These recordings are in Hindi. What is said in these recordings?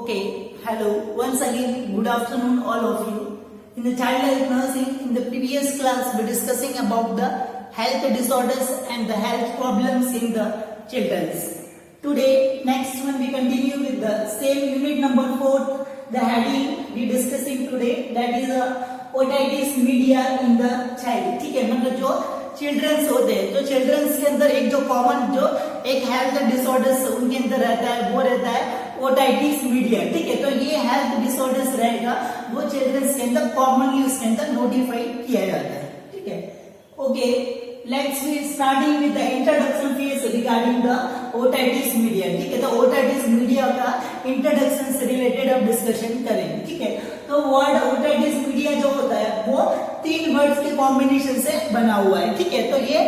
Okay, hello. Once again, good afternoon all of you. In the child health nursing, in the previous class, we were discussing about the health disorders and the health problems in the children's. Today, next one, we continue with the same unit number 4. The heading we discussing today, that is otitis media in the child. ठीक है, मतलब जो चिल्ड्रंस होते हैं, तो चिल्ड्रंस के अंदर एक जो कॉमन जो एक हेल्थ डिसऑर्डर्स उनके अंदर रहता है, वो रहता है ओटाइटिस मीडिया. ठीक है, तो ये हेल्थ डिसऑर्डर्स रहेगा, वो चिल्ड्रंस के अंदर कॉमनली उसके अंदर नोटिफाई किया जाता है. ठीक है, okay, let's be starting with the introduction phase regarding the otitis media. ठीक है, तो ओटाइटिस मीडिया का इंट्रोडक्शन से रिलेटेड अब डिस्कशन करेंगे. ठीक है, तो वर्ड ओटाइटिस मीडिया जो होता है वो 3 वर्ड्स के कॉम्बिनेशन से बना हुआ है. ठीक है, तो ये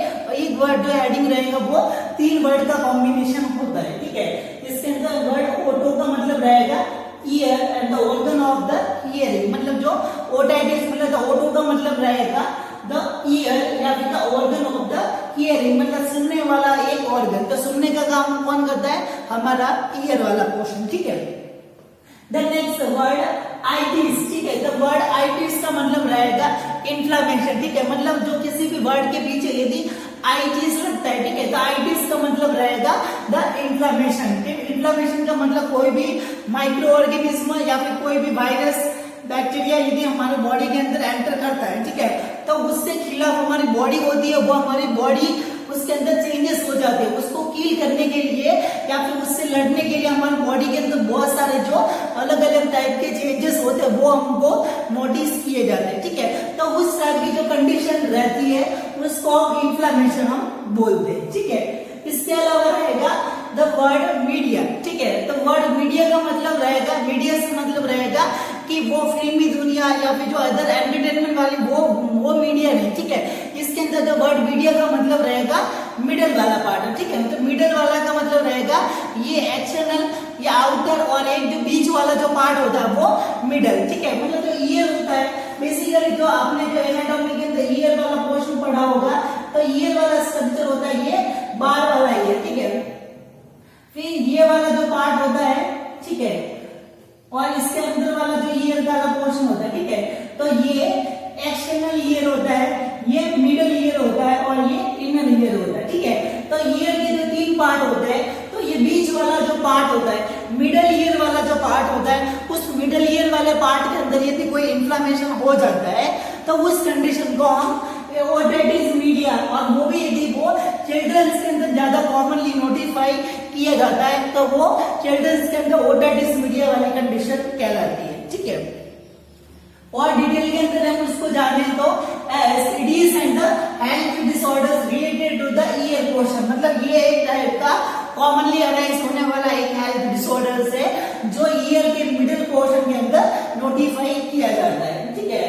एक वर्ड जो हेडिंग रहेगा वो 3 वर्ड का कॉम्बिनेशन होता है. ठीक है, इसके अंदर वर्ड ओटो का मतलब रहेगा year and the organ of the hearing. मतलब जो ओटाइटिस मतलब ओटो का मतलब रहेगा द ईयर या फिर the organ of the hearing, मतलब सुनने वाला एक ऑर्गन. तो सुनने का काम कौन करता है? हमारा ईयर वाला पोर्शन. ठीक है, द नेक्स्ट वर्ड आइटिस. ठीक है, द वर्ड आइटिस का मतलब रहेगा इन्फ्लामेशन. ठीक है, मतलब जो किसी भी वर्ड के पीछे यदि आइटिस लगता है, ठीक है, तो आइटिस का मतलब रहेगा द इन्फ्लामेशन. इन्फ्लामेशन का मतलब कोई भी माइक्रो ऑर्गेनिज्म या फिर कोई भी वायरस बैक्टीरिया यदि हमारे बॉडी के अंदर एंटर करता है, ठीक है, तो उससे खिलाफ हमारी बॉडी होती है, वो हमारी बॉडी उसके अंदर चेंजेस हो जाते हैं. उसको कील करने के लिए या फिर उससे लड़ने के लिए हमारी बॉडी के अंदर बहुत सारे जो अलग अलग टाइप के चेंजेस होते हैं वो हमको नोटिस किए जाते हैं. ठीक है, तो उस टाइप की जो कंडीशन रहती है उसको इन्फ्लामेशन हम बोलते हैं. ठीक है, इसके अलावा रहेगा द वर्ड मीडिया. ठीक है, तो वर्ड मीडिया का मतलब रहेगा, मीडिया से मतलब रहेगा कि वो फिल्मी दुनिया या फिर जो अदर एंटरटेनमेंट वाली वो मीडिया नहीं. ठीक है, इसके अंदर जो वर्ड मीडिया का मतलब रहेगा मिडल वाला पार्ट. ठीक है, तो मिडल वाला का मतलब रहेगा ये एक्सटर्नल या आउटर और एक जो बीच वाला जो पार्ट होता है वो मिडल. ठीक है, मतलब जो ईयर होता है बेसिकली जो आपने जो एनाटॉमी के अंदर ईयर वाला पोर्शन पढ़ा होगा, तो ईयर वाला स्ट्रक्चर होता है ये बार वाला ईयर. ठीक है, फिर ये वाला जो पार्ट होता है, ठीक है, और इसके अंदर वाला जो ईयर का पोर्शन होता है. ठीक है, तो ये एक्सटर्नल ईयर होता है, ये मिडल ईयर होता है और ये इनर ईयर होता है. ठीक है, तो ईयर के जो 3 पार्ट होते हैं, तो ये बीच वाला जो पार्ट होता है, मिडल ईयर वाला जो पार्ट होता है, उस मिडल ईयर वाले पार्ट के अंदर यदि कोई इन्फ्लामेशन हो जाता है तो उस कंडीशन को हम ओटाइटिस मीडिया, और वो भी यदि वो चिल्ड्रंस के अंदर ज्यादा कॉमनली नोटिफाई किया जाता है तो वो चिल्ड्रंस के अंदर ओटाइटिस मीडिया वाली कंडीशन कहलाती है. ठीक है, और डिटेल के अंदर हम उसको जाने तो STDs and the health disorders related to the ear portion. मतलब ये एक टाइप का कॉमनली अराइज होने वाला एक हेल्थ डिसऑर्डर्स है जो ईयर के मिडिल पोर्शन के अंदर नोटिफाई किया जाता है. ठीक है,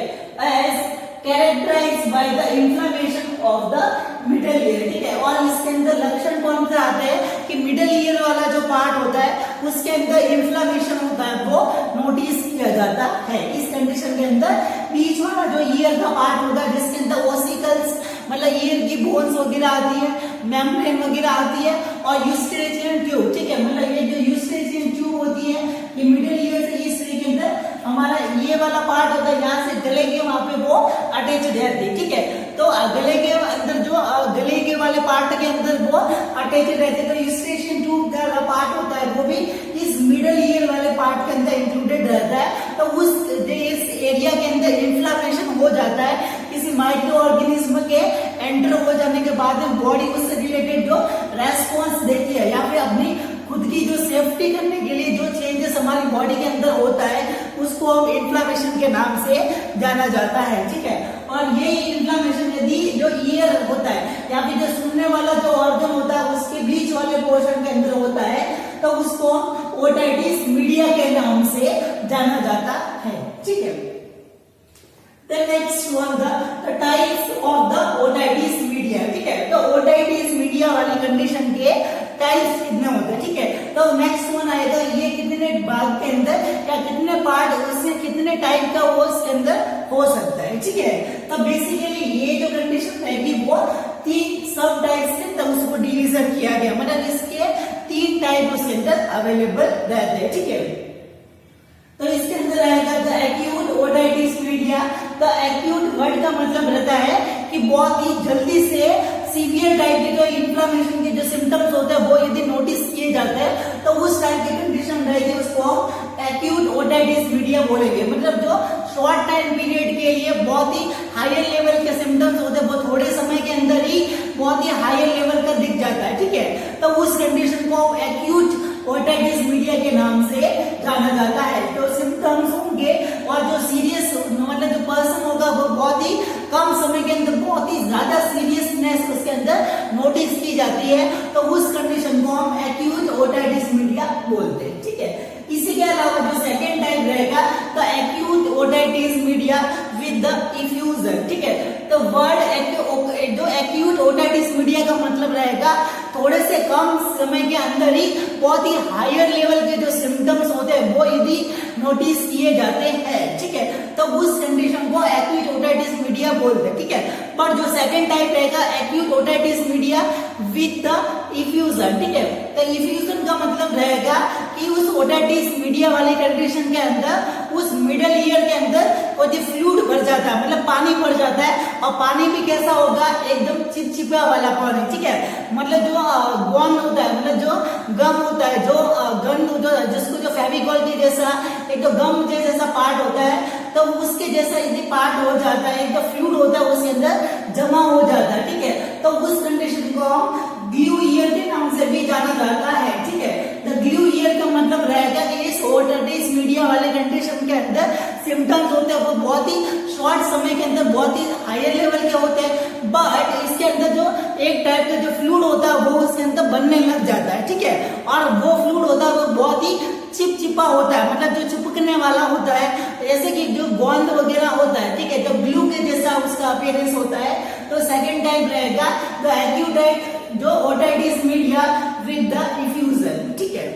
as characterised by the inflammation of the middle ear. ठीक है, और इसके अंदर लक्षण कौन से आते हैं कि मिडिल ईयर वाला जो पार्ट होता है उसके अंदर इन्फ्लेमेशन होता है वो नोटिस किया जाता है. इस कंडीशन के अंदर बीच वाला जो ईयर का पार्ट होगा जिसके अंदर ओसिकल्स मतलब ईयर की बोन्स वगैरह आती है, मेम्ब्रेन वगैरह आती है, और यूस्ट्रेशियन ट्यूब. ठीक है, मतलब ये जो यूस्ट्रेशियन ट्यूब होती है ये मिडिल ईयर से इस के अंदर हमारा ये वाला पार्ट होता है, यहाँ से गले के वहां पे वो अटैच रहती है. ठीक है, तो गले के अंदर जो गले के वाले पार्ट के अंदर वो अटैच रहते हैं, तो यूस्ट्रेशियन ट्यूब का पार्ट होता है वो भी इस मिडल ईयर वाले पार्ट के अंदर इंक्लूडेड रहता है. तो उस इस एरिया के अंदर इन्फ्लामेशन हो जाता है किसी माइक्रो ऑर्गेनिज्म के एंटर हो जाने के बाद में बॉडी उससे रिलेटेड जो रेस्पॉन्स देती है या फिर अपनी खुद की जो सेफ्टी करने के लिए जो चेंजेस हमारी बॉडी के अंदर होता है उसको हम इन्फ्लामेशन के नाम से जाना जाता है. ठीक है, और ये इन्फ्लामेशन यदि जो ईयर होता है या फिर जो सुनने वाला जो ऑर्गन होता है उसके बीच वाले पोर्शन के अंदर होता है तो उसको ओटाइटिस मीडिया के नाम से जाना जाता है. ठीक है, The next one, the types of the otitis media. ठीक है, तो otitis media वाली कंडीशन के टाइप्स कितने होते हैं. ठीक है, तो नेक्स्ट वन आएगा ये कितने भाग के अंदर या कितने पार्ट उससे कितने टाइप का वो उसके अंदर हो सकता है. ठीक है, तो बेसिकली ये जो कंडीशन रहेगी वो 3 सब टाइप्स से तब उसको डिवीजन किया गया, मतलब इसके 3 टाइप उसके अंदर अवेलेबल रहते हैं. ठीक है, बहुत ही जल्दी से सीवियर टाइप के जो इन्फ्लेमेशन के जो सिम्टम्स होते हैं वो यदि नोटिस किए जाते हैं तो उस टाइप की कंडीशन रहेगी, उसको हम एक्यूट ओटाइटिस मीडिया बोलेंगे। मतलब जो शॉर्ट टाइम पीरियड के लिए बहुत ही हायर लेवल के सिम्टम्स होते हैं वो थोड़े समय के अंदर ही बहुत ही हायर लेवल का दिख जाता है, ठीक है। तो उस कंडीशन को एक्यूट ओटाइटिस मीडिया के नाम से जाना जाता है। जो सिम्टम्स होंगे और जो सीरियस मतलब जो पर्सन होगा वो बहुत ही कम समय के अंदर बहुत ही ज्यादा सीरियसनेस उसके अंदर नोटिस की जाती है, तो उस कंडीशन को हम एक्यूट ओटाइटिस मीडिया बोलते हैं, ठीक है। इसी के अलावा जो सेकेंड टाइप रहेगा तो acute otitis media with the effusion, ठीक है। तो वर्ड जो एक्यूट ओटाइटिस मीडिया का मतलब रहेगा थोड़े से कम समय के अंदर ही बहुत ही हायर लेवल के जो सिम्टम्स होते हैं वो यदि नोटिस किए जाते हैं, ठीक है, तो उस कंडीशन को एक्यूट ओटाइटिस मीडिया बोलते हैं, ठीक है। पर जो सेकेंड टाइप रहेगा acute otitis media with the effusion, ठीक है। तो इफ्यूजन का मतलब रहेगा कि उस ओटाइटिस मीडिया वाली कंडीशन के अंदर उस मिडल ईयर के अंदर कोई फ्लूइड भर जाता है, मतलब पानी भर जाता है, और पानी भी कैसा होगा, एकदम चिपचिपा वाला पानी, ठीक है। मतलब जो गम होता है, मतलब जो गम होता है, जो गंध जो जिसको जो फेविकॉल के जैसा एक तो गम जैसा पार्ट होता है, तो उसके जैसा यदि पार्ट हो जाता है, एक तो फ्लूइड होता है उसके अंदर जमा हो जाता है, ठीक है। तो उस कंडीशन को हम ग्लू ईयर के नाम से भी जाना जाता है, ठीक है। द ग्लू ईयर का मतलब रहेगा कि इस ओटाइटिस मीडिया वाले कंडीशन के अंदर सिम्टम्स होते हैं वो बहुत ही शॉर्ट समय के अंदर बहुत ही हायर लेवल के होते हैं, बट इसके अंदर जो एक टाइप का जो फ्लूइड होता है वो उसके अंदर बनने लग जाता है, ठीक है। और वो फ्लूइड होता है वो बहुत ही चिपचिपा होता है, मतलब जो चिपकने वाला होता है, जैसे कि जो गोंद वगैरह होता है, ठीक है, जो ग्लू के जैसा उसका अपीयरेंस होता है। तो सेकेंड टाइप रहेगा द एक्यूट जो otitis media with the effusion, ठीक है।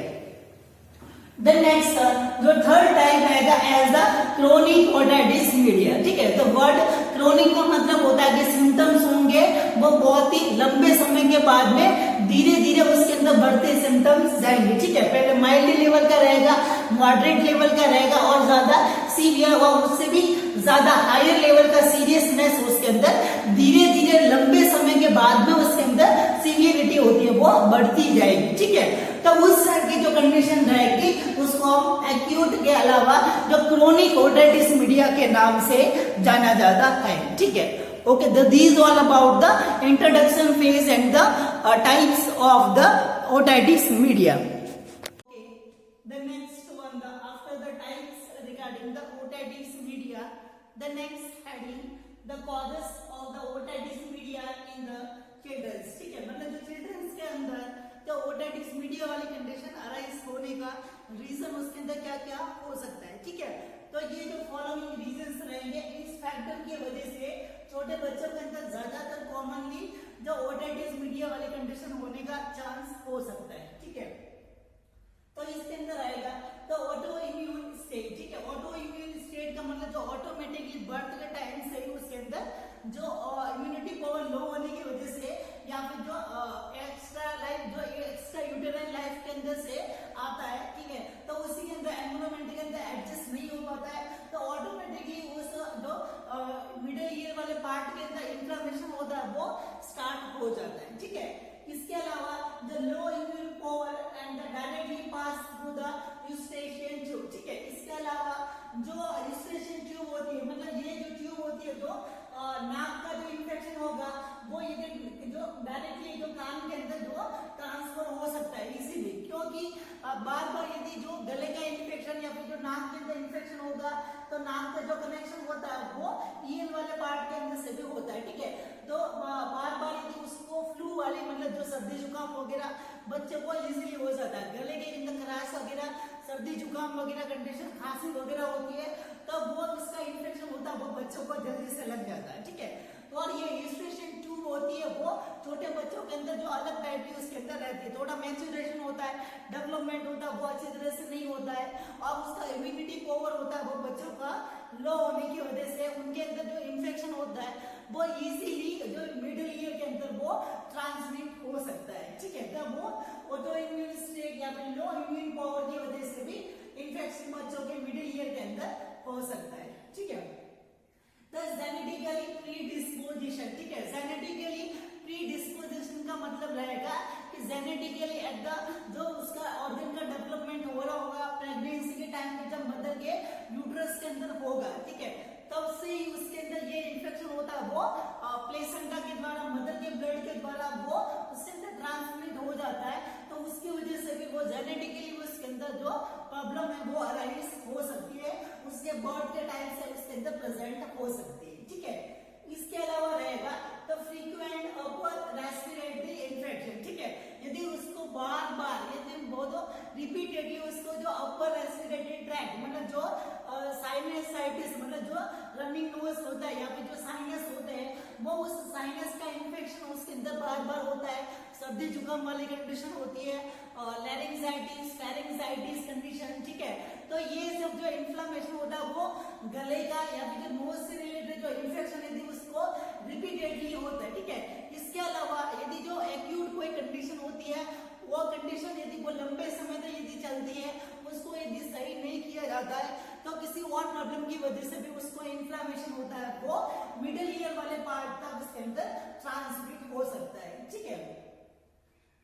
द नेक्स्ट जो थर्ड टाइप रहेगा as the chronic otitis media, ठीक है। तो वर्ड क्रोनिक का मतलब होता है कि सिम्टम्स होंगे वो बहुत ही लंबे समय के बाद में धीरे धीरे उसके अंदर बढ़ते सिम्टम्स जाएंगे, ठीक है। पहले माइल्ड लेवल का रहेगा, मॉडरेट लेवल का रहेगा और ज्यादा सीवियर और उससे भी ज्यादा हायर लेवल का सीरियसनेस उसके अंदर धीरे धीरे लंबे समय के बाद में उसके अंदर सीवियरिटी होती है वो बढ़ती जाएगी, ठीक है। तो उस तरह की जो कंडीशन रहेगी उसको हम एक्यूट के अलावा जो क्रोनिक ओटाइटिस मीडिया के नाम से जाना जाता है, ठीक है। Okay, these all about the introduction phase and the types of the otitis media. Okay, the next one, after the types regarding the otitis media, the next heading, the causes of the otitis media in the children. ठीक है, मतलब जो children के अंदर जो otitis media वाली कंडीशन अराइज होने का रीजन उसके अंदर क्या क्या हो सकता है, ठीक है। तो ये जो फॉलोइंग रीजंस रहेंगे इस फैक्टर की वजह से छोटे बच्चों के अंदर ज्यादातर कॉमनली जो ओटाइटिस मीडिया वाली कंडीशन होने का चांस हो सकता है, ठीक है। तो इसके अंदर आएगा तो ऑटो इम्यून स्टेट, ठीक है। ऑटो इम्यून स्टेट का मतलब जो ऑटोमेटिकली बर्थ के टाइम से ही उसके अंदर जो इम्यूनिटी पावर लो होने की वजह से या फिर जो एक्स्ट्रा यूटेराइन लाइफ के अंदर से आता है, ठीक है। तो उसी के अंदर एनवायरनमेंट के अंदर एडजस्ट नहीं हो पाता है, तो ऑटोमेटिकली उस जो मिडिल ईयर वाले पार्ट के अंदर इन्फ्लेमेशन होता है वो स्टार्ट हो जाता है, ठीक है। इसके अलावा जो low immune power and directly pass through the Eustachian tube, ठीक है। इसके अलावा जो यूस्ट्रेशियन ट्यूब होती है, मतलब ये जो ट्यूब होती है तो नाक का जो इन्फेक्शन होगा वो ये जो डायरेक्टली जो कान के अंदर जो ट्रांसफर हो सकता है इजीली, क्योंकि बार बार यदि जो गले का इन्फेक्शन या फिर जो नाक के अंदर इन्फेक्शन होगा तो नाक का जो कनेक्शन होता है वो ईएन वाले पार्ट के अंदर से भी होता है, ठीक है। तो बार बार यदि उसको फ्लू वाली मतलब जो सर्दी जुकाम वगैरह बच्चे को इजीली हो जाता है, गले के अंदर खराश वगैरह सर्दी जुकाम वगैरह कंडीशन खांसी वगैरह होती है तो वो इसका इन्फेक्शन होता है वो बच्चों को जल्दी से लग जाता है, ठीक है। और ये यूस्ट्रेशियन ट्यूब होती है वो छोटे बच्चों के अंदर जो अलग टाइप की उसके अंदर रहती है, थोड़ा मैच्योरेशन होता है, डेवलपमेंट होता है वो अच्छी तरह से नहीं होता है, और उसका इम्यूनिटी पावर होता है वो बच्चों का लो होने की वजह से उनके अंदर जो इन्फेक्शन होता है वो इजीली जो मिडिल ईयर के अंदर वो ट्रांसमिट हो सकता है, ठीक है। तब वो ऑटो इम्यून स्टेट या फिर लो इम्यून पावर की वजह से भी इन्फेक्शन बच्चों के मिडिल ईयर के अंदर हो सकता है, ठीक है। The जेनेटिकली प्रीडिस्पोजिशन, ठीक है। जेनेटिकली प्रीडिस्पोजिशन का मतलब रहेगा कि जेनेटिकली एट द जो उसका ऑर्गन का डेवलपमेंट हो रहा होगा प्रेगनेंसी के टाइम पे, जब मदर के यूट्रस के अंदर होगा, ठीक है, तब से ही उसके अंदर ये इन्फेक्शन होता है, वो प्लेसेंटा के द्वारा, मदर के ब्लड के द्वारा वो उसके अंदर ट्रांसमिट हो जाता है। तो उसकी वजह से भी वो जेनेटिकली उसके अंदर जो प्रॉब्लम है वो अराइज हो सकती है, उसके बर्थ के टाइम से उसके अंदर प्रेजेंट हो सकती है, ठीक है। इसके अलावा रहेगा तो फ्रीक्वेंट अपर रेस्पिरेटरी इन्फेक्शन, ठीक है। यदि उसको बार बार, यदि बहुत रिपीटेडली उसको जो अपर रेस्पिरेटरी ट्रैक्ट मतलब जो साइनसाइटिस मतलब जो रनिंग नोज होता है या फिर जो साइनस होते हैं, वो उस साइनस का इन्फेक्शन उसके अंदर बार बार होता है, सर्दी जुकाम वाली कंडीशन होती है, लैरिंजाइटिस, फेरिंजाइटिस कंडीशन, ठीक है। तो ये सब जो इन्फ्लेमेशन होता है वो गले का या फिर जो नोज से रिलेटेड जो इन्फेक्शन यदि उसको रिपीटेडली होता है, ठीक है। इसके अलावा यदि जो एक्यूट कोई कंडीशन होती है, वो कंडीशन यदि वो लंबे समय तक यदि चलती है, उसको यदि सही नहीं किया जाता है, तो किसी और प्रॉब्लम की वजह से भी उसको इन्फ्लेमेशन होता है, वो मिडिल ईयर वाले पार्ट तक उसके अंदर ट्रांसमिट हो सकता है, ठीक है।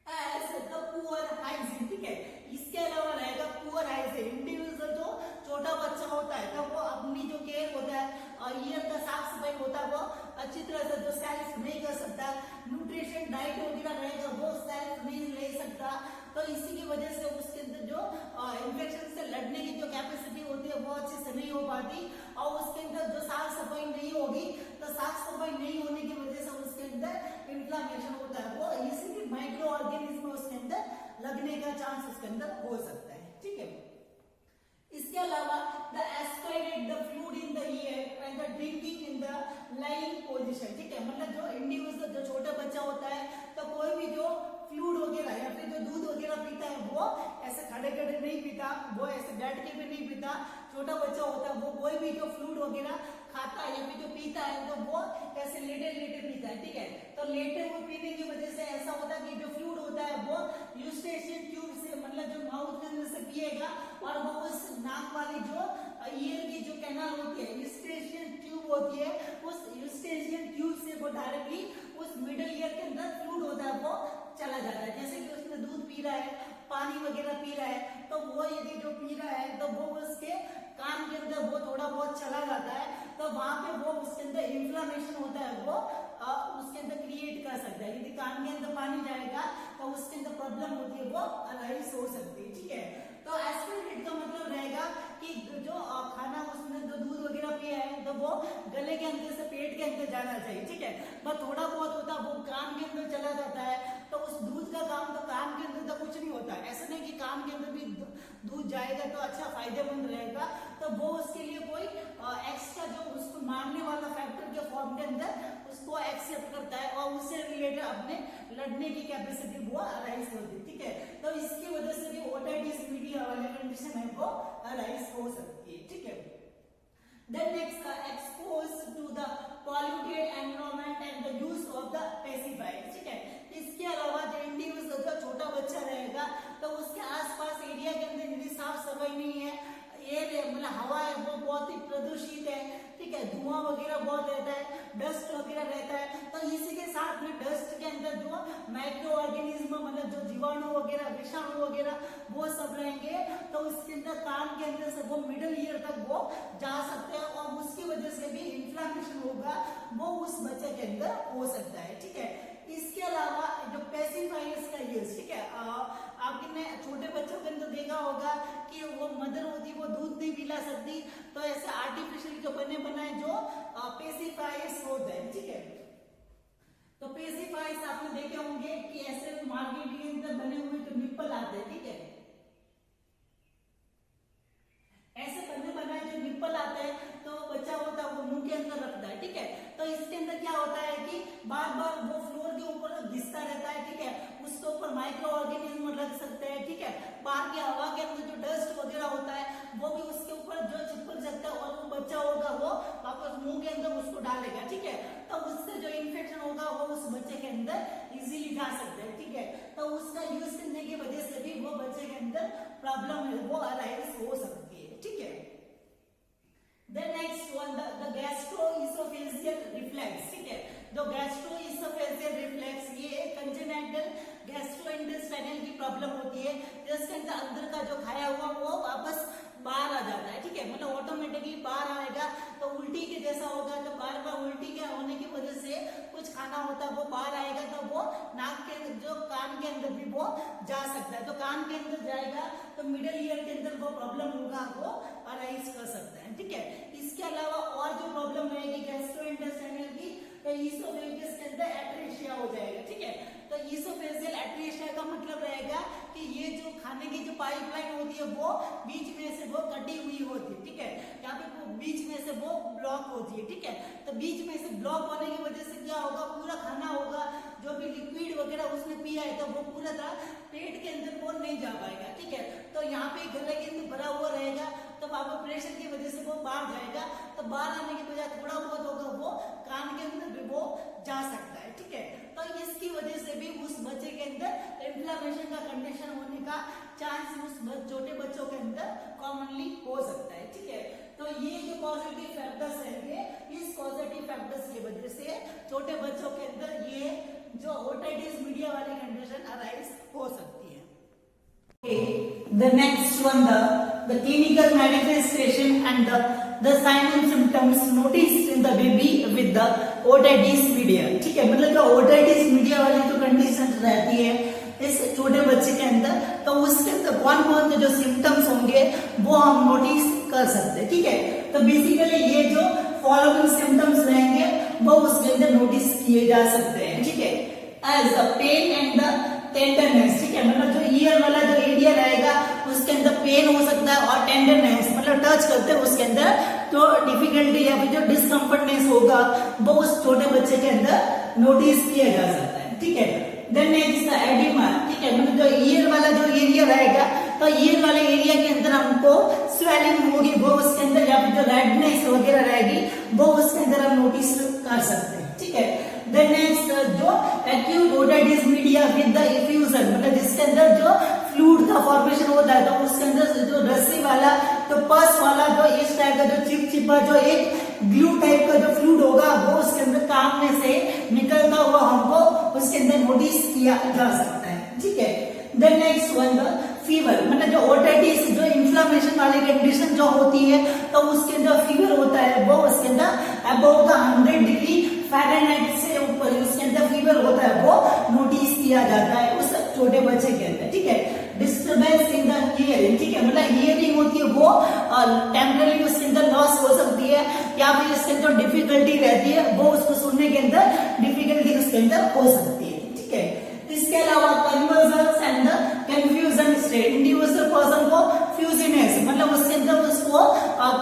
एज द पुअर हाइजीन, ठीक है। इसके अलावा रहेगा पुअर हाइजीन। इंडिविजुअल जो छोटा बच्चा होता है तो वो अपनी जो केयर होता है और ईयर का साफ सफाई होता है वो अच्छी तरह से जो सेल्फ नहीं कर सकता, न्यूट्रिशन डाइट वगैरह रहेगा वो सेल्फ नहीं ले सकता, तो इसी की वजह से उसके अंदर जो इन्फेक्शन से लड़ने की जो कैपेसिटी होती है वो अच्छे से नहीं हो पाती, और उसके अंदर जो साफ सफाई नहीं होगी तो साफ सफाई नहीं होने की वजह से उसके अंदर इन्फ्लेमेशन होता है, वो इसी माइक्रो ऑर्गेनिज्म उसके अंदर लगने का चांस उसके अंदर हो सकता है, ठीक है। इसके अलावा the aspirate the fluid in the year and the drinking in the lying position, ठीक है। मतलब जो इंडिविजुअल जो छोटा बच्चा होता है तो कोई भी जो फ्लूइड वगैरह या फिर जो दूध वगैरह पीता है वो ऐसे खड़े खड़े नहीं पीता, वो ऐसे बैठ के भी नहीं पीता। छोटा बच्चा होता है वो कोई भी जो फ्लूइड वगैरह खाता है या फिर जो पीता है तो वो ऐसे लेटे लेटे पीता है, ठीक है। तो लेटे हुए पीने की वजह से ऐसा होता है कि जो फ्लूइड होता है वो यूस्टेशियन ट्यूब से मतलब जो माउथ के अंदर से पिएगा और वो उस नाक वाली जो ईयर की जो कैनाल होती है, यूस्टेशियन ट्यूब होती है, उस यूस्टेशियन ट्यूब से वो डायरेक्टली उस मिडिल ईयर के अंदर फ्लूइड होता है वो चला जाता है। जैसे कि उसने दूध पी रहा है, पानी वगैरह पी रहा है, तो वो यदि जो पी रहा है तो वो उसके कान के अंदर वो थोड़ा बहुत चला जाता है, तो वहां पे वो उसके अंदर इन्फ्लेमेशन होता है वो उसके अंदर क्रिएट कर सकता है। यदि कान के अंदर पानी जाएगा तो उसके अंदर प्रॉब्लम होती है, वो अराइज हो सकती है, ठीक है। तो एस्पिरेट का मतलब रहेगा कि जो खाना उसने जो दूध वगैरह पिया है तो वो गले के अंदर से पेट के अंदर जाना चाहिए, ठीक है। बस थोड़ा बहुत होता है वो कान के अंदर चला जाता है, तो उस दूध का काम तो कान के अंदर तो कुछ नहीं होता है। ऐसा नहीं कि कान के अंदर भी दूध जाएगा तो अच्छा फायदेमंद रहेगा, तो वो उसके लिए कोई एक्स्ट्रा जो उसको मारने वाला फैक्टर के फॉर्म के अंदर उसको एक्सेप्ट करता है और उससे रिलेटेड अपने लड़ने की कैपेसिटी वो अराइज होती है, ठीक है। तो इसकी वजह से भी ओटाइटिस मीडिया वाली कंडीशन है वो अराइज हो सकती है, ठीक है। Then next, exposed to the polluted environment and the use of the pacifiers, ठीक है। इसके अलावा जो इंडिविजुअल जो छोटा बच्चा रहेगा तो उसके आसपास एरिया के अंदर यदि साफ सफाई नहीं है, एयर मतलब हवा है वो बहुत ही प्रदूषित है, ठीक है, धुआं वगैरह बहुत रहता है, डस्ट वगैरह रहता है, तो इसी के साथ में डस्ट के अंदर जो माइक्रो ऑर्गेनिज्म मतलब जो जीवाणु वगैरह विषाणु वगैरह वो सब रहेंगे, तो इसके अंदर कान के अंदर से वो मिडिल ईयर तक वो जा सकते हैं और उसकी वजह से भी इन्फ्लेमेशन होगा वो उस बच्चे के अंदर हो सकता है, ठीक है। इसके अलावा जो पेसिफायर्स का यूज, ठीक है, आपने छोटे बच्चों के अंदर देखा होगा कि वो मदर होती वो दूध नहीं पिला सकती, तो ऐसे आर्टिफिशियल जो बने बनाए जो पेसिफायर्स होते हैं, ठीक है। तो पेसिफायर्स आपने देखे होंगे कि ऐसे मार्केट के अंदर बने हुए जो निप्पल आते हैं, ठीक है, ऐसे बने बनाए जो निप्पल आते हैं तो बच्चा होता है वो मुंह के अंदर रखता है, ठीक है। तो इसके अंदर क्या होता है कि बार बार वो फ्लोर के ऊपर घिसता रहता है, ठीक है, उसके ऊपर माइक्रो ऑर्गेनिज्म लग सकते हैं, ठीक है। बाहर की हवा के अंदर जो डस्ट वगैरह होता है वो भी उसके ऊपर जो चिपक सकता है और वो बच्चा होगा वो वापस मुंह के अंदर उसको डालेगा, ठीक है। तो उससे जो इन्फेक्शन होगा वो उस बच्चे के अंदर इजीली जा सकता है, ठीक है। तो उसका यूज करने की वजह से भी वो बच्चे के अंदर प्रॉब्लम है वो अराइज हो सकती है, ठीक है। Then next one, the gastroesophageal gastrointestinal की प्रॉब्लम होती है, जिसके अंदर का जो खाया हुआ वो वापस बाहर आ जाता है, ठीक है, मतलब ऑटोमेटिकली बाहर आएगा, तो उल्टी के जैसा होगा, तो बार बार उल्टी के होने की वजह से कुछ खाना होता है वो बाहर आएगा, तो वो नाक के अंदर जो कान के अंदर भी वो जा सकता है, तो कान के अंदर जाएगा तो मिडिल ईयर के अंदर वो प्रॉब्लम होगा, वो अराइज कर सकता है, ठीक है। इसके अलावा और जो प्रॉब्लम रहेगी गैस्ट्रोइंटेस्टाइनल की, तो ईसोफेगस के अंदर एट्रेशिया हो जाएगा, ठीक है। तो ईसोफेजियल एट्रेशिया का मतलब रहेगा कि ये जो खाने की जो पाइपलाइन होती है वो बीच में से वो कटी हुई होती है, ठीक है, यहाँ पे वो बीच में से वो ब्लॉक होती है, ठीक है। तो बीच में से ब्लॉक होने की वजह से क्या होगा, पूरा खाना होगा जो भी लिक्विड वगैरह उसने पिया है, तो वो पूरा तरह पेट के अंदर वो नहीं जा पाएगा, ठीक है। तो यहाँ पे गले के अंदर भरा हुआ रहेगा, तो वहां पर प्रेशर की वजह से वो बाहर जाएगा, तो बाहर आने की बजाय थोड़ा बहुत होगा वो कान के अंदर भी वो जा सकता है, ठीक है। तो इसकी वजह से भी उस बच्चे के अंदर इन्फ्लेमेशन का कंडीशन होने का चांस उस छोटे बच्चों के अंदर कॉमनली हो सकता है, ठीक है। तो ये जो पॉजिटिव फैक्टर्स है, इस पॉजिटिव फैक्टर्स की वजह से छोटे बच्चों के अंदर ये जो ओटाइटिस मीडिया वाली कंडीशन अराइज हो सकती है। The next one, the clinical manifestation and the signs and symptoms noticed in the baby with the otitis media, ठीक है, मतलब जो otitis media वाली जो कंडीशन रहती है इस छोटे बच्चे के अंदर, तो उसके अंदर कौन कौन से जो सिम्टम्स होंगे वो हम नोटिस कर सकते हैं, ठीक है। तो बेसिकली ये जो फॉलोइंग सिम्टम्स रहेंगे वो उसके अंदर नोटिस किए जा सकते हैं, ठीक है। As the pain and the tenderness, ठीक है, मतलब जो ईयर वाला जो एरिया रहेगा उसके अंदर पेन हो सकता है, और टेंडरनेस मतलब टच करते हैं उसके अंदर जो डिफिकल्टी या फिर जो डिस्कम्फर्टनेस होगा वो उस छोटे बच्चे के अंदर नोटिस किया जा सकता है, ठीक है। देन नेक्स्ट एडिमा, ठीक है, मतलब जो ईयर वाला जो एरिया रहेगा, तो ईयर वाले एरिया के अंदर हमको स्वेलिंग होगी वो उसके अंदर, या फिर जो रेडनेस वगैरह रहेगी वो उसके अंदर हम नोटिस कर सकते हैं, ठीक है। देन नेक्स्ट जो acute otitis media with the effusion, मतलब जिसके अंदर जो फ्लूइड का फॉर्मेशन होता है, तो उसके अंदर जो रस्सी वाला तो पस वाला जो इस टाइप का जो चिपचिपा जो एक ग्लू टाइप का जो फ्लूइड होगा वो उसके अंदर काम में से निकलता हुआ हमको उसके अंदर नोटिस किया जा सकता है, ठीक है। Then next one the fever, मतलब जो ओटाइटिस जो इन्फ्लेमेशन वाली कंडीशन जो होती है, तो उसके अंदर फीवर होता है वो उसके अंदर अबव द 100 डिग्री फ़ारेनहाइट से ऊपर उसके अंदर फीवर होता है वो नोटिस किया जाता है उस छोटे बच्चे के अंदर, ठीक है। डिस्टर्बेंस इन द हियरिंग, ठीक है, मतलब हियरिंग होती है वो टेम्पररी उसके अंदर लॉस हो सकती है, या फिर इसके अंदर डिफिकल्टी रहती है वो उसको सुनने के अंदर डिफिकल्टी उसके अंदर हो सकती है, ठीक है। इसके अलावा conversion and the confusion state, individual person को फ्यूजिनेस मतलब उसके अंदर उसको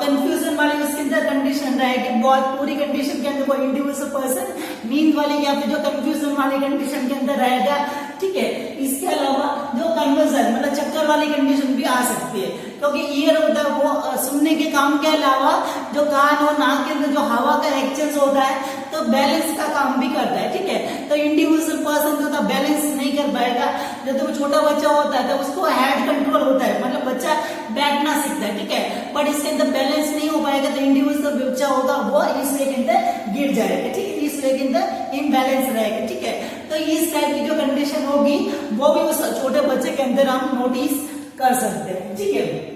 कंफ्यूजन वाली उसके अंदर कंडीशन रहेगी, बहुत पूरी कंडीशन के अंदर वो इंडिविजुअल पर्सन नींद वाली या फिर जो कंफ्यूजन वाली कंडीशन के अंदर रहेगा, ठीक है। इसके अलावा जो कन्वर्जन मतलब चक्कर वाली कंडीशन भी आ सकती है, क्योंकि ईयर होता है वो सुनने के काम के अलावा जो कान और नाक के अंदर जो हवा का एक्सचेंज होता है तो बैलेंस का काम भी करता है, ठीक है। तो इंडिविजुअल पर्सन जो था बैलेंस नहीं कर पाएगा, जब तो छोटा बच्चा होता है तो उसको हेड कंट्रोल होता है, मतलब बच्चा बैठना सीखता है, ठीक है, बट इसके अंदर बैलेंस नहीं हो पाएगा, तो इंडिविजुअल बच्चा होगा वो इस वे के अंदर गिर जाएगा, ठीक है, इस वे के अंदर इम्बैलेंस रहेगा, ठीक है। तो इस टाइप की जो कंडीशन होगी वो भी उस छोटे बच्चे के अंदर हम नोटिस कर सकते हैं, ठीक है।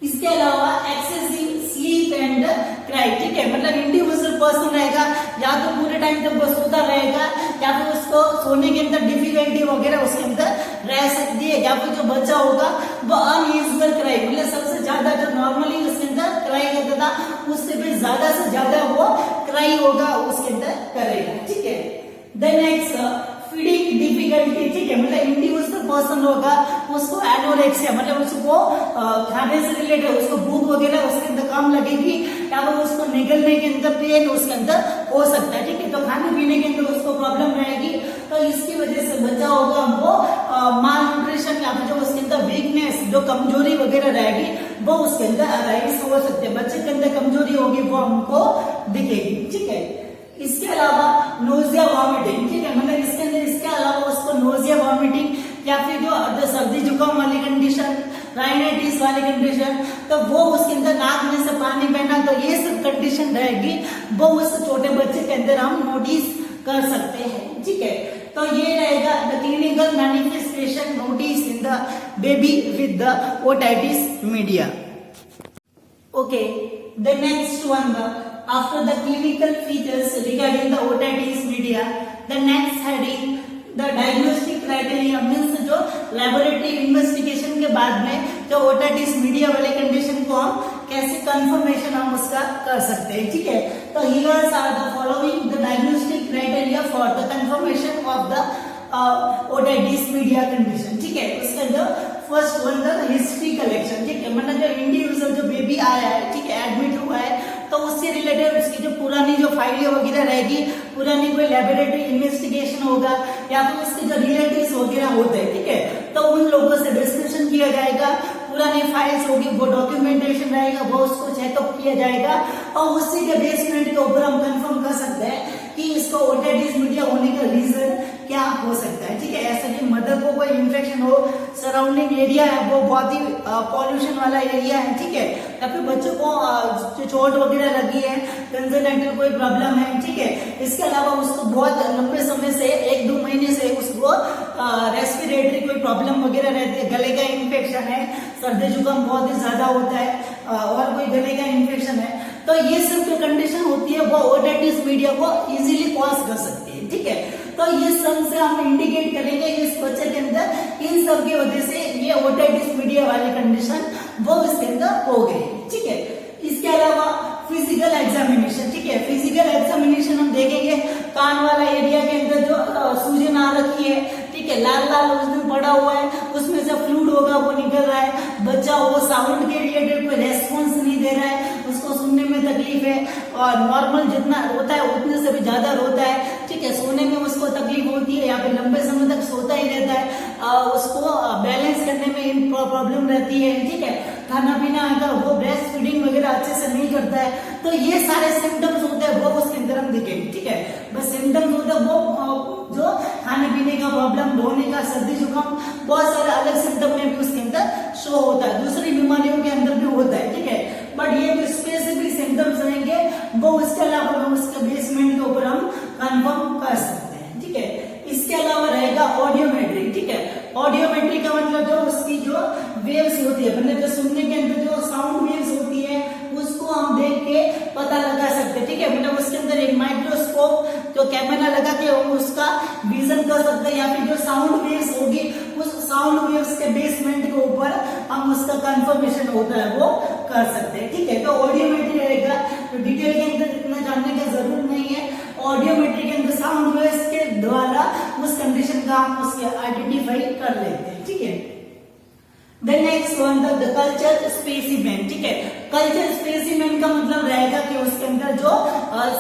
इसके अलावा एक्सेसिव स्लीप एंड क्राई, ठीक है, मतलब इंडिविजुअल पर्सन रहेगा या तो पूरे टाइम तक वो सोता रहेगा, या फिर उसको सोने के अंदर डिफिकल्टी वगैरह उसके अंदर रह सकती है, या फिर जो बच्चा होगा वो अनयूजुअल क्राई मतलब सबसे ज्यादा जो नॉर्मली उसके अंदर क्राई करता था उससे भी ज्यादा से ज्यादा वो क्राई होगा उसके अंदर करेगा, ठीक है। देन नेक्स्ट फीडिंग डिफिकल्टी, ठीक है, मतलब इंडिविजुअल पर्सन होगा उसको एनोरेक्सिया मतलब उसको खाने से रिलेटेड उसको भूख वगैरह उसके अंदर कम लगेगी, या फिर उसको निगलने के अंदर पेन उसके अंदर हो सकता है, ठीक है। तो खाने पीने के अंदर उसको प्रॉब्लम रहेगी, तो इसकी वजह से बच्चा होगा वो माल न्यूट्रिशन या फिर जो उसके अंदर वीकनेस जो कमजोरी वगैरह रहेगी वो उसके अंदर अराइज हो सकते हैं, बच्चे के अंदर कमजोरी होगी वो हमको दिखेगी, ठीक है। इसके अलावा नोजिया वॉमिटिंग, ठीक है, मतलब इसके अंदर इसके अलावा उसको नोजिया वॉमिटिंग या फिर जो सर्दी जुकाम वाली कंडीशन, राइनाइटिस वाली कंडीशन, तो वो उसके अंदर नाक में से पानी बहना, तो ये सब कंडीशन रहेगी वो उस छोटे बच्चे के अंदर हम नोटिस कर सकते हैं, ठीक है। तो ये रहेगा the clinical manifestation notice in the baby with the otitis media. Okay, the next one, after the clinical features regarding the otitis media, the next heading, the diagnostic criteria means जो laboratory investigation के बाद में जो otitis media वाले condition को हम कैसे confirmation हम उसका कर सकते हैं, ठीक है. तो here are the following the diagnostic criteria for the confirmation of the otitis media condition, ठीक है. उसके अंदर first one the history collection, ठीक है. मतलब जो इंडिविजुअल जो बेबी आया है, ठीक है, एडमिट हुआ है, तो उससे रिलेटेड उसकी जो पुरानी जो फाइलें वगैरह रहेगी, पुरानी कोई लेबोरेटरी इन्वेस्टिगेशन होगा या फिर उसके जो रिलेटिव्स वगैरह होते हैं, ठीक है, तो उन लोगों से डिस्कशन किया जाएगा. पुरानी फाइल्स होगी, वो डॉक्यूमेंटेशन रहेगा, वो उसको चेकअप किया जाएगा और उसी के बेसमेंट के ऊपर हम कंफर्म कर सकते हैं कि इसको ओटाइटिस मीडिया होने का रीजन क्या हो सकता है, ठीक है. ऐसा कि मदर को कोई इन्फेक्शन हो, सराउंडिंग एरिया है वो बहुत ही पॉल्यूशन वाला एरिया है, ठीक है, या फिर बच्चों को जो चोट वगैरह लगी है, कंजेनिटल कोई प्रॉब्लम है, ठीक है. इसके अलावा उसको बहुत लंबे समय से 1-2 महीने से उसको रेस्पिरेटरी कोई प्रॉब्लम वगैरह रहती है, गले का इन्फेक्शन है, सर्दी जुकाम बहुत ही ज्यादा होता है और कोई गले का इन्फेक्शन है, तो ये सब जो कंडीशन होती है वो ओटाइटिस मीडिया को इजीली कॉज कर सकती है, ठीक है. तो ये सब से हम इंडिकेट करेंगे इस बच्चे के अंदर इन सब की वजह से ये ओटाइटिस मीडिया वाले कंडीशन वो इसके अंदर हो गए, ठीक है. इसके अलावा फिजिकल एग्जामिनेशन, ठीक है. फिजिकल एग्जामिनेशन हम देखेंगे कान वाला एरिया के अंदर जो सूजन आ रखी है, ठीक है, लाल लाल उसमें पड़ा हुआ है, उसमें से फ्लूइड होगा वो निकल रहा है, बच्चा वो साउंड के रिलेटेड कोई रेस्पॉन्स नहीं दे रहा है, उसको सुनने में तकलीफ है और नॉर्मल जितना रोता है उतने से भी ज्यादा रोता है, ठीक है, सोने में उसको तकलीफ होती है या फिर लंबे समय तक सोता ही रहता है, उसको बैलेंस करने में प्रॉब्लम रहती है, ठीक है, खाना पीना अगर वो ब्रेस्ट फीडिंग वगैरह अच्छे से नहीं करता है, तो ये सारे सिम्टम्स होते हैं वो उसके अंदर हम दिखेंगे, ठीक है. बस सिम्टम्स होते हैं वो जो खाने पीने का प्रॉब्लम, धोने का, सर्दी जुकाम, बहुत सारे अलग सिम्टम में भी उसके अंदर शो होता है, दूसरी बीमारियों के अंदर भी होता है, ठीक है. बट ये जो स्पेसिफिक सिम्टम्स रहेंगे वो उसके अलावा हम उसके बेसमेंट के ऊपर हम कंफर्म कर सकते हैं, ठीक है. इसके अलावा रहेगा ऑडियोमेट्री, ठीक है. ऑडियोमेट्री का मतलब जो उसकी जो वेव्स होती है, मतलब जो सुनने के अंदर जो साउंड वेव्स होती है उसको हम देख के पता लगा सकते हैं, ठीक है. मतलब उसके अंदर एक माइक्रोस्कोप जो कैमरा लगा के उसका विजन कर सकते हैं या फिर जो साउंड वेव्स होगी उस साउंड वेव्स के बेसमेंट के ऊपर हम उसका कंफर्मेशन होता है वो कर सकते हैं, ठीक है. तो ऑडियोमेट्री रहेगा, तो डिटेल के अंदर इतना जानने की जरूरत नहीं है. ऑडियोमेट्री के अंदर साउंड वेव्स के द्वारा उस कंडीशन का हम उसके आइडेंटिफाई कर लेते हैं, ठीक है. The next one the culture specimen, ठीक है. कल्चर स्पेसिमेन का मतलब रहेगा कि उसके अंदर जो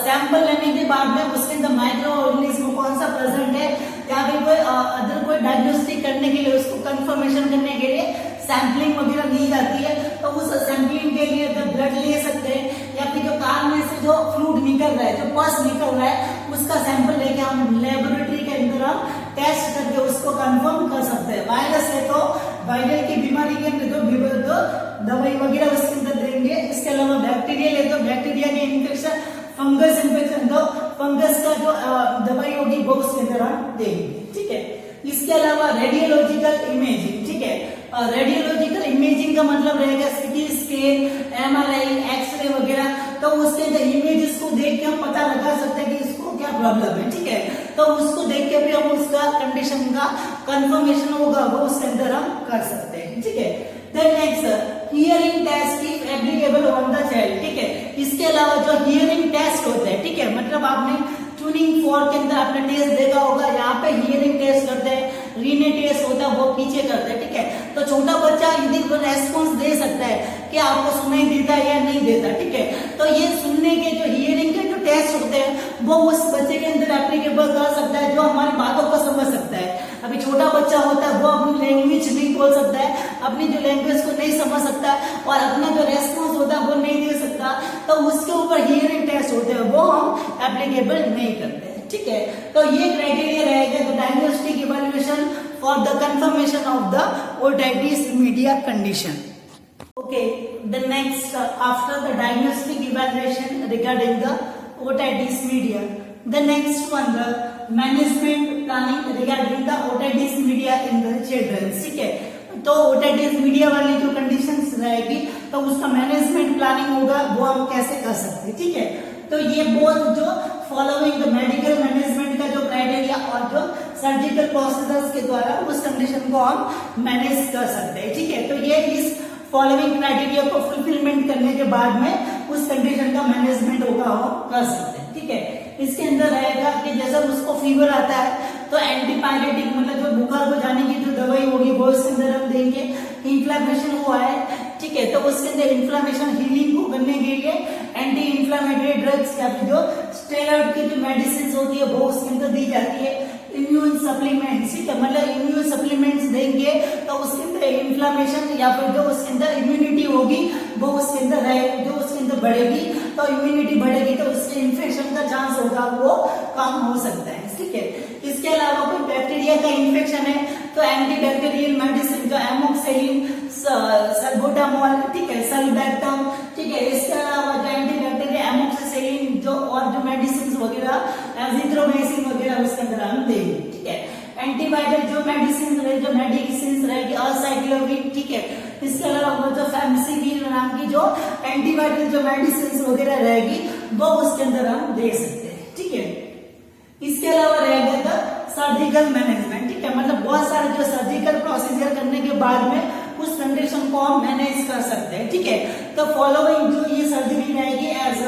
सैंपल लेने के बाद में उसके अंदर माइक्रो ऑर्गेनिज्म कौन सा प्रेजेंट है या फिर कोई अदर कोई डायग्नोस्टिक करने के लिए उसको कंफर्मेशन करने के लिए सैंपलिंग वगैरह ली जाती है, तो उस सैंपलिंग के लिए तो ब्लड ले सकते हैं या फिर जो कान में से जो फ्लूइड निकल रहा है, जो पस निकल रहा है, उसका सैंपल लेके हम लेबोरेटरी के अंदर हम टेस्ट करके उसको कंफर्म कर सकते हैं. वायरस है तो वायरल की बीमारी के अंदर तो दवाई वगैरह उसके अंदर देंगे. इसके अलावा बैक्टीरियल है तो बैक्टीरिया के इन्फेक्शन, फंगस इन्फेक्शन तो फंगस का जो दवाई होगी वो उसके अंदर हम देंगे, ठीक है. इसके अलावा रेडियोलॉजिकल इमेजिंग, ठीक है. रेडियोलॉजिकल इमेजिंग का मतलब रहेगा सीटी स्कैन, एमआरआई, एक्सरे वगैरह, तो उसके अंदर इमेजेस को देख के हम पता लगा सकते हैं कि इसको क्या प्रॉब्लम है, ठीक है. तो उसको देख के भी हम उसका कंडीशन का कंफर्मेशन होगा वो उसके अंदर हम कर सकते हैं, ठीक है. Then next hearing test if applicable on the child, ठीक है. इसके अलावा जो हियरिंग टेस्ट होता है, ठीक है, मतलब आपने ट्यूनिंग फोर्क के अंदर आपने टेस्ट देखा होगा, यहाँ पे हियरिंग टेस्ट करते हैं, रीने टेस्ट होता है वो पीछे करते हैं, ठीक है. तो छोटा बच्चा यदि वो रेस्पॉन्स दे सकता है कि आपको सुनाई देता है या नहीं देता, ठीक है. तो ये सुनने के जो हियरिंग के जो टेस्ट होते हैं वो उस बच्चे के अंदर एप्लीकेबल कर सकता है जो हमारी बातों को समझ सकता है. अभी छोटा बच्चा होता है वो अपनी लैंग्वेज नहीं बोल सकता है, अपनी जो लैंग्वेज को नहीं समझ सकता और अपना जो रेस्पॉन्स होता है वो नहीं दे सकता, तो उसके ऊपर हियरिंग टेस्ट होते हैं वो हम एप्लीकेबल नहीं करते, ठीक है. तो ये क्राइटेरिया रहेगा the diagnostic evaluation for the confirmation of the otitis media condition. Okay, the next after the diagnostic evaluation regarding the otitis media, the next one the management planning regarding the otitis media in the children, ठीक है। तो ओटाइटिस मीडिया वाली जो कंडीशंस रहेगी तो उसका मैनेजमेंट प्लानिंग होगा, वो हम कैसे कर सकते हैं, ठीक है। तो ये बोथ जो फॉलोइंग द मेडिकल मैनेजमेंट का जो क्राइटेरिया और जो सर्जिकल प्रोसीजर्स के द्वारा उस कंडीशन को हम मैनेज कर सकते हैं, ठीक है। तो ये इस फॉलोइंग क्राइटेरिया को फुलफिलमेंट करने के बाद में उस कंडीशन का मैनेजमेंट होगा हम कर सकते हैं, ठीक है। इसके अंदर रहेगा कि जैसे उसको फीवर आता है तो एंटीपायरेटिक मतलब जो बुखार को जाने की जो दवाई होगी वो उसके अंदर हम देंगे। इन्फ्लेमेशन हुआ है, ठीक है, तो उसके अंदर इन्फ्लेमेशन हीलिंग को करने के लिए एंटी इन्फ्लेमेटरी ड्रग्स या फिर जो स्टेरॉइड की जो मेडिसिन होती है वो उसके अंदर दी जाती है। इम्यून सप्लीमेंट्स, ठीक है, मतलब इम्यून सप्लीमेंट्स देंगे तो उसके अंदर इन्फ्लेमेशन या फिर जो उसके अंदर इम्यूनिटी होगी वो उसके अंदर रहेगी, जो उसके अंदर बढ़ेगी तो इम्यूनिटी बढ़ेगी तो उससे इन्फेक्शन का चांस होगा वो कम हो सकता है, ठीक है। इसके अलावा कोई बैक्टीरिया का इन्फेक्शन है तो एंटीबैक्टीरियल मेडिसिन जो एमोक्सिलिन, सल्बुटामॉल, ठीक है, सल्बैक्टम, ठीक है, इसके अलावा जो एंटीबैक्टीरियल एमोक्सिलिन जो और जो मेडिसिन वगैरह एजिथ्रोमाइसिन वगैरह उसके अंदर हम देंगे, ठीक है। एंटीवायरल जो मेडिसिन रहेगी असाइक्लोविर, ठीक है। इसके अलावा जो फैमसिविर नाम की जो एंटीवायरल जो मेडिसिन वगैरह रहेगी वो उसके अंदर हम दे सकते हैं, ठीक है। इसके अलावा रहेगा सर्जिकल मैनेजमेंट, ठीक है, मतलब बहुत सारे जो सर्जिकल प्रोसीजर करने के बाद में उस कंडीशन को हम मैनेज कर सकते हैं, ठीक है। तो फॉलोइंग जो ये सर्जरी रहेगी एज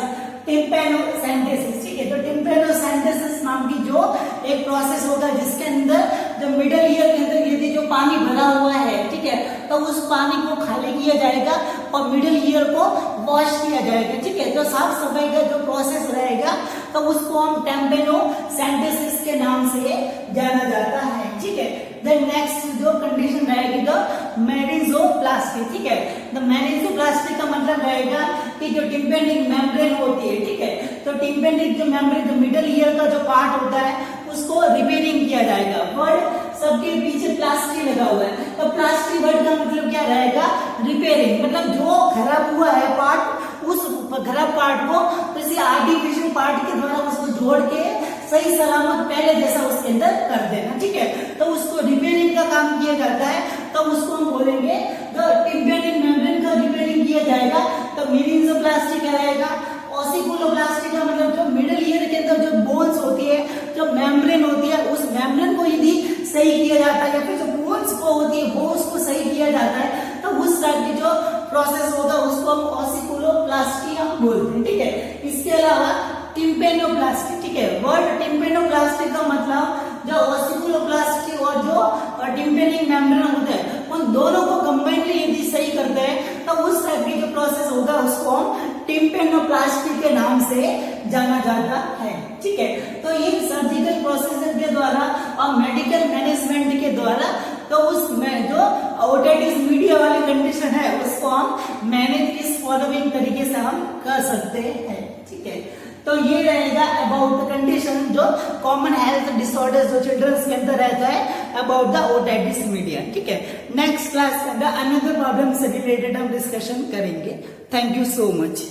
टिम्पैनोसेंटेसिस, ठीक है। तो टिम्पैनोसेंटेसिस नाम की जो एक प्रोसेस होगा जिसके अंदर जो मिडल ईयर के अंदर यदि जो पानी भरा हुआ है, ठीक है, तो उस पानी को खाली किया जाएगा और मिडल ईयर को वॉश किया जाएगा, ठीक है। तो साफ सफाई का जो प्रोसेस रहेगा तो उसको हम टिम्पैनोसेंटेसिस के नाम से जाना जाता है, ठीक है। देन नेक्स्ट जो कंडीशन रहेगी तो मेनिंजोप्लास्टी, ठीक है। तो मेनिंजोप्लास्टी का मतलब रहेगा कि जो टिम्पैनिक मेम्ब्रेन होती है, ठीक है, तो टिम्पैनिक जो मेम्ब्रेन जो मिडल ईयर का जो पार्ट होता है उसको रिपेयरिंग किया जाएगा। वर्ड सबके पीछे प्लास्टी लगा हुआ है तो प्लास्टी वर्ड का मतलब क्या रहेगा, रिपेयरिंग, मतलब जो खराब हुआ है पार्ट उस खराब पार्ट को किसी आर्टिफिशियल पार्ट के द्वारा उसको जोड़ के सही सलामत पहले जैसा उसके अंदर कर देना, ठीक है। तो उसको रिपेयरिंग का काम किया जाता है तो उसको हम बोलेंगे जो टिम्पैनिक मेम्ब्रेन का रिपेयरिंग किया जाएगा तो मेनिंजोप्लास्टी क्या रहेगा। ऑसिकुलोप्लास्टी का मतलब जो मिडल ईयर के अंदर जो बोन्स होती है, जो मेम्ब्रेन होती है, उस मेम्ब्रेन को यदि सही किया जाता है या फिर जो बोन्स को होती है वो उसको सही किया जाता है तो उस टाइप की जो प्रोसेस होगा उसको हम ऑसिकुलोप्लास्टी हम बोलते हैं, ठीक है। इसके अलावा टिम्पैनोप्लास्टी, ठीक है, वर्ड टिम्पैनोप्लास्टी का मतलब जो ऑसिकुलोप्लास्टी और जो टिम्पैनिक मेम्ब्रेन होता है उन दोनों को कंबाइनली यदि सही करते हैं तो उस टाइप की जो प्रोसेस होगा उसको हम टिम्पैनोप्लास्टी के नाम से जाना जाता है, ठीक है। तो ये सर्जिकल प्रोसीजर के द्वारा और मेडिकल मैनेजमेंट के द्वारा तो उसमें जो ओटाइटिस मीडिया वाली कंडीशन है उसको हम मैनेज इस फॉलोइंग तरीके से हम कर सकते हैं, ठीक है। तो ये रहेगा अबाउट द कंडीशन जो कॉमन हेल्थ डिसऑर्डर्स जो चिल्ड्रंस के अंदर रहता है अबाउट द ओटाइटिस मीडिया, ठीक है। नेक्स्ट क्लास के अंदर अनदर प्रॉब्लम से रिलेटेड हम डिस्कशन करेंगे। Thank you so much.